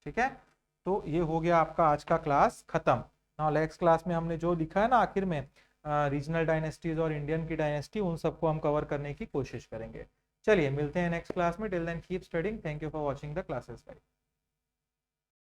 ठीक है, तो ये हो गया आपका आज का क्लास खत्म। नाउ नेक्स्ट क्लास में हमने जो लिखा है ना आखिर में रीजनल डायनेस्टीज और इंडियन की डायनेस्टी, उन सबको हम कवर करने की कोशिश करेंगे। चलिए मिलते हैं नेक्स्ट क्लास में। Till then keep studying. Thank you for watching the classes.